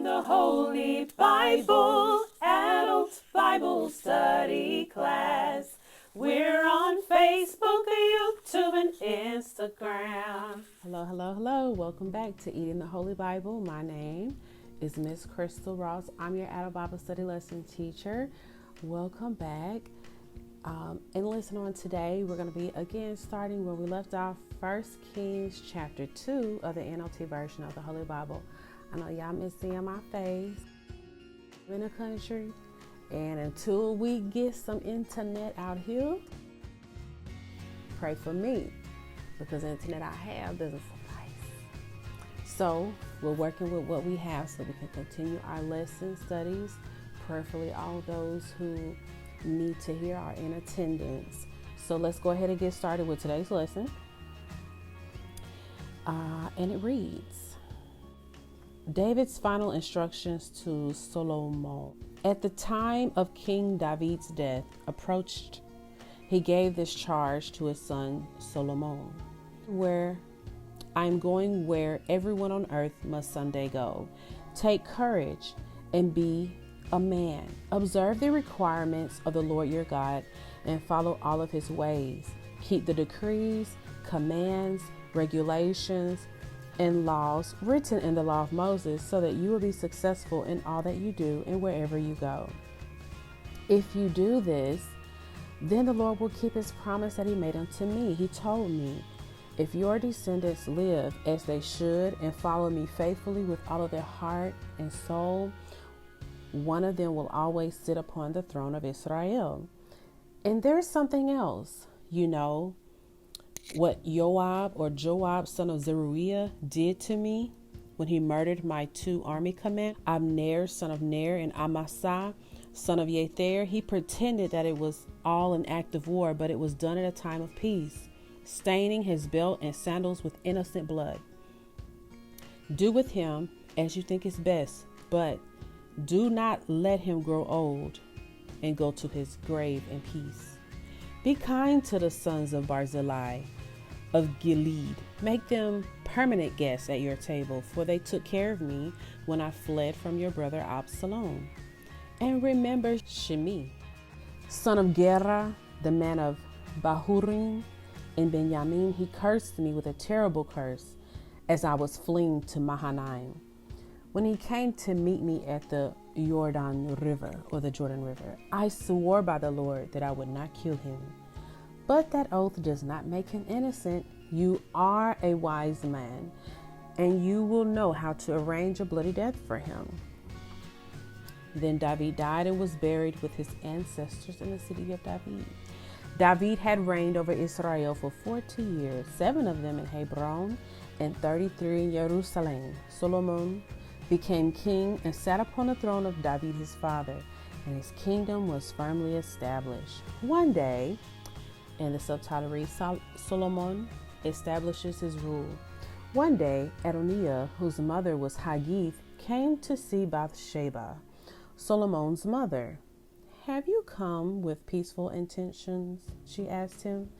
the Holy Bible, Adult Bible Study Class. We're on Facebook, YouTube, and Instagram. Hello. Welcome back to Eating the Holy Bible. My name is Miss Crystal Ross. I'm your Adult Bible Study Lesson teacher. Welcome back. And listen, on today, we're going to be again starting where we left off, 1 Kings chapter 2 of the NLT version of the Holy Bible. I know y'all miss seeing my face. I'm in the country, and until we get some internet out here, pray for me, because the internet I have doesn't suffice. So we're working with what we have so we can continue our lesson studies. Prayerfully, all those who need to hear are in attendance. So let's go ahead and get started with today's lesson. And it reads, David's final instructions to Solomon. At the time of King David's death approached, he gave this charge to his son Solomon: where I'm going, where everyone on earth must someday go. Take courage and be a man. Observe the requirements of the Lord your God and follow all of his ways. Keep the decrees, commands, regulations, and laws written in the law of Moses, so that you will be successful in all that you do and wherever you go. If you do this, then the Lord will keep his promise that he made unto me. He told me, if your descendants live as they should and follow me faithfully with all of their heart and soul, one of them will always sit upon the throne of Israel. And there's something else. You know what Joab, son of Zeruiah, did to me when he murdered my two army commanders, Abner, son of Ner, and Amasa, son of Yether. He pretended that it was all an act of war, but it was done at a time of peace, staining his belt and sandals with innocent blood. Do with him as you think is best, but do not let him grow old and go to his grave in peace. Be kind to the sons of Barzillai of Gilead. Make them permanent guests at your table, for they took care of me when I fled from your brother Absalom. And remember Shimi, son of Gera, the man of Bahurim in Benjamin. He cursed me with a terrible curse as I was fleeing to Mahanaim. When he came to meet me at the Jordan River, I swore by the Lord that I would not kill him. But that oath does not make him innocent. You are a wise man, and you will know how to arrange a bloody death for him. Then David died and was buried with his ancestors in the city of David. David had reigned over Israel for 40 years, 7 of them in Hebron and 33 in Jerusalem. Solomon became king and sat upon the throne of David his father, and his kingdom was firmly established. One day, and the subtitle reads, Solomon establishes his rule. One day, Adoniah, whose mother was Haggith, came to see Bathsheba, Solomon's mother. Have you come with peaceful intentions? She asked him.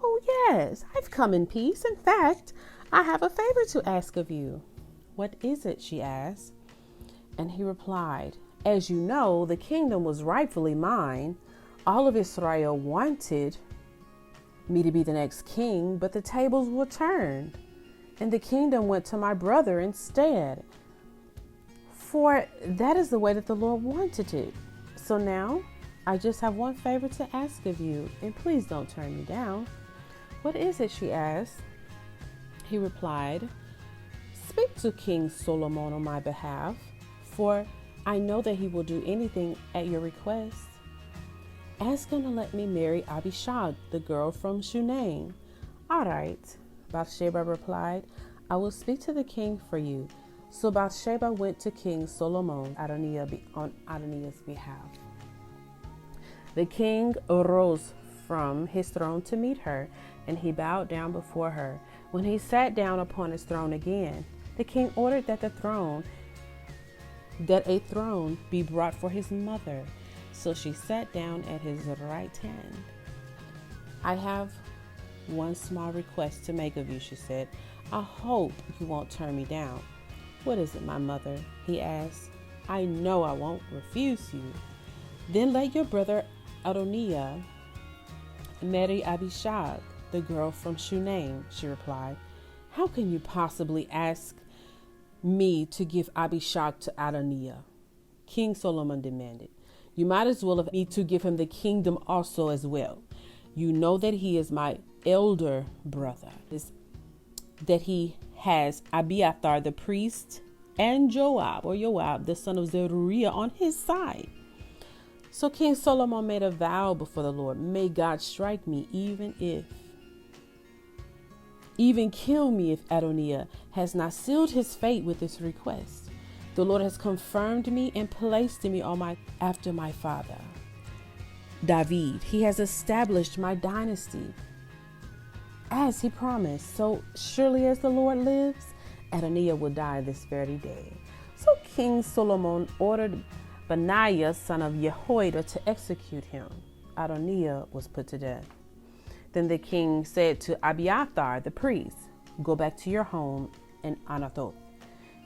Oh, yes, I've come in peace. In fact, I have a favor to ask of you. What is it? She asked. And he replied, as you know, the kingdom was rightfully mine. All of Israel wanted me to be the next king, but the tables were turned, and the kingdom went to my brother instead. For that is the way that the Lord wanted it. So now I just have one favor to ask of you, and please don't turn me down. What is it? She asked. He replied, speak to King Solomon on my behalf, for I know that he will do anything at your request. Ask him to let me marry Abishag, the girl from Shunem. All right, Bathsheba replied, I will speak to the king for you. So Bathsheba went to King Solomon on Adoniah's behalf. The king arose from his throne to meet her, and he bowed down before her. When he sat down upon his throne again, the king ordered that a throne be brought for his mother. So she sat down at his right hand. I have one small request to make of you, she said. I hope you won't turn me down. "What is it, my mother?" he asked. "I know I won't refuse you." "Then let your brother Adoniah marry Abishag, the girl from Shunem," she replied. "How can you possibly ask me to give Abishag to Adoniah?" King Solomon demanded. "You might as well have me to give him the kingdom also as well. You know that he is my elder brother, that he has Abiathar the priest and Joab the son of Zeruiah on his side." So King Solomon made a vow before the Lord. "May God strike me, even kill me, if Adoniah has not sealed his fate with this request. The Lord has confirmed me and placed me after my father David. He has established my dynasty as he promised. So surely as the Lord lives, Adoniah will die this very day." So King Solomon ordered Benaiah, son of Jehoiada, to execute him. Adoniah was put to death. Then the king said to Abiathar the priest, "Go back to your home in Anathoth.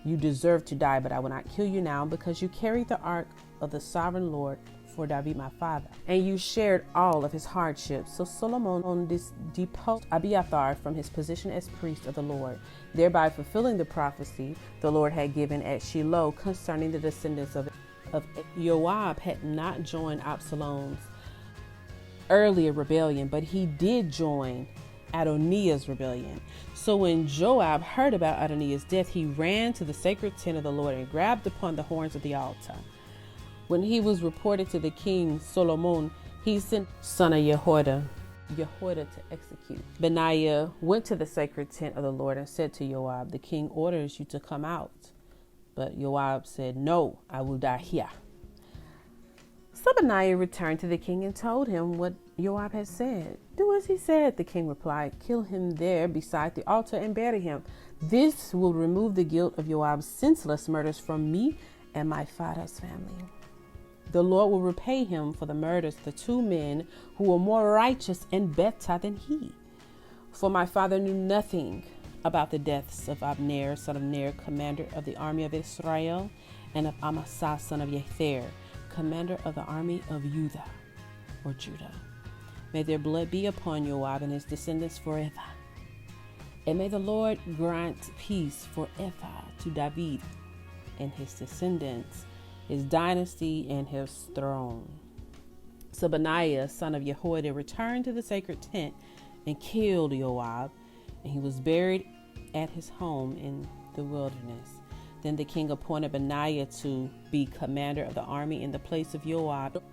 You deserve to die, but I will not kill you now, because you carried the ark of the sovereign Lord for David my father, and you shared all of his hardships." So Solomon deposed Abiathar from his position as priest of the Lord, thereby fulfilling the prophecy the Lord had given at Shiloh concerning the descendants of Joab had not joined Absalom's earlier rebellion, but he did join Adoniah's rebellion. So when Joab heard about Adoniah's death, he ran to the sacred tent of the Lord and grabbed upon the horns of the altar. When he was reported to the king Solomon, he sent son of Jehoiada to execute. Benaiah went to the sacred tent of the Lord and said to Joab, "The king orders you to come out." But Joab said, "No, I will die here." So Benaiah returned to the king and told him what Joab had said. "Do as he said," the king replied. "Kill him there beside the altar and bury him. This will remove the guilt of Joab's senseless murders from me and my father's family. The Lord will repay him for the murders of the two men who were more righteous and better than he. For my father knew nothing about the deaths of Abner, son of Ner, commander of the army of Israel, and of Amasa, son of Yether, commander of the army of Judah. May their blood be upon Joab and his descendants forever. And may the Lord grant peace forever to David and his descendants, his dynasty and his throne." So Benaiah, son of Jehoiada, returned to the sacred tent and killed Joab, and he was buried at his home in the wilderness. Then the king appointed Benaiah to be commander of the army in the place of Joab,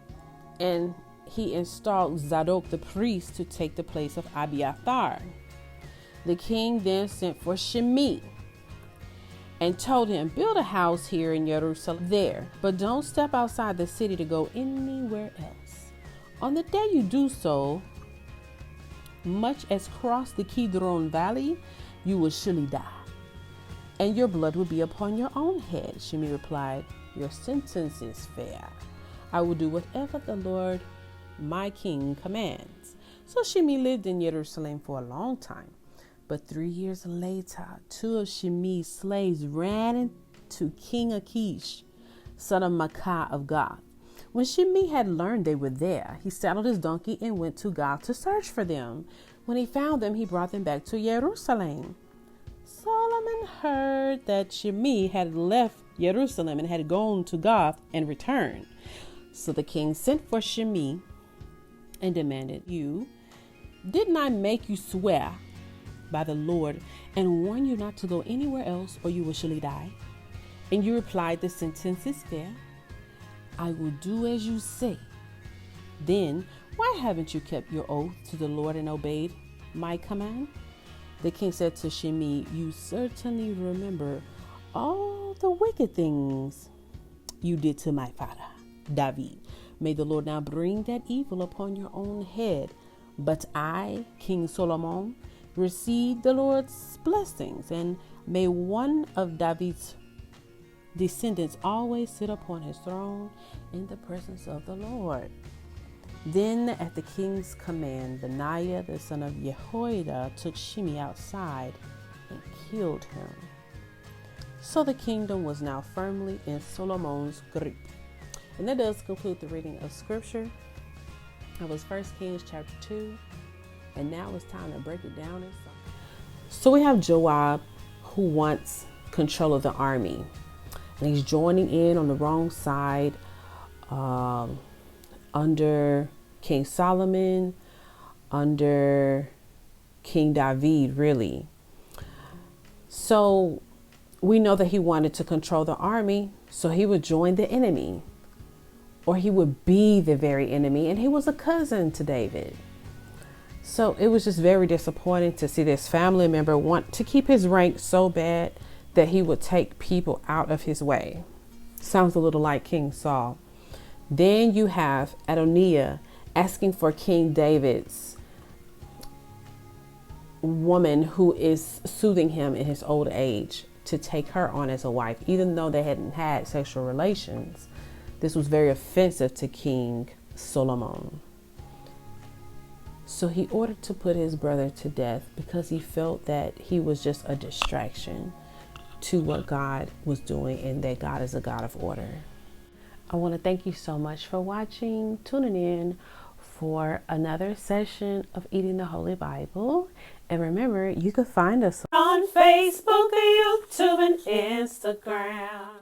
and he installed Zadok the priest to take the place of Abiathar. The king then sent for Shimei and told him, "Build a house here in Jerusalem there, but don't step outside the city to go anywhere else. On the day you do so, much as cross the Kidron Valley, you will surely die, and your blood will be upon your own head." Shimei replied, "Your sentence is fair. I will do whatever the Lord my king commands." So Shimei lived in Jerusalem for a long time. But 3 years later, 2 of Shimei's slaves ran into King Achish, son of Maacah of Gath. When Shimei had learned they were there, he saddled his donkey and went to Gath to search for them. When he found them, he brought them back to Jerusalem. Solomon heard that Shimei had left Jerusalem and had gone to Gath and returned. So the king sent for Shimei and demanded, "Didn't I make you swear by the Lord and warn you not to go anywhere else or you will surely die?" And you replied, "The sentence is fair. I will do as you say." "Then why haven't you kept your oath to the Lord and obeyed my command?" The king said to Shimei, "You certainly remember all the wicked things you did to my father David. May the Lord now bring that evil upon your own head. But I, King Solomon, receive the Lord's blessings, and may one of David's descendants always sit upon his throne in the presence of the Lord." Then at the king's command, Benaiah, the son of Jehoiada, took Shimei outside and killed him. So the kingdom was now firmly in Solomon's grip. And that does conclude the reading of scripture. That was 1 Kings chapter 2. And now it's time to break it down in some. So we have Joab, who wants control of the army. And he's joining in on the wrong side under King Solomon, under King David, really. So we know that he wanted to control the army, so he would join the enemy, or he would be the very enemy, and he was a cousin to David. So it was just very disappointing to see this family member want to keep his rank so bad that he would take people out of his way. Sounds a little like King Saul. Then you have Adoniah asking for King David's woman who is soothing him in his old age to take her on as a wife, even though they hadn't had sexual relations. This was very offensive to King Solomon. So he ordered to put his brother to death because he felt that he was just a distraction to what God was doing, and that God is a God of order. I want to thank you so much for watching, tuning in for another session of Eating the Holy Bible. And remember, you can find us on Facebook, YouTube, and Instagram.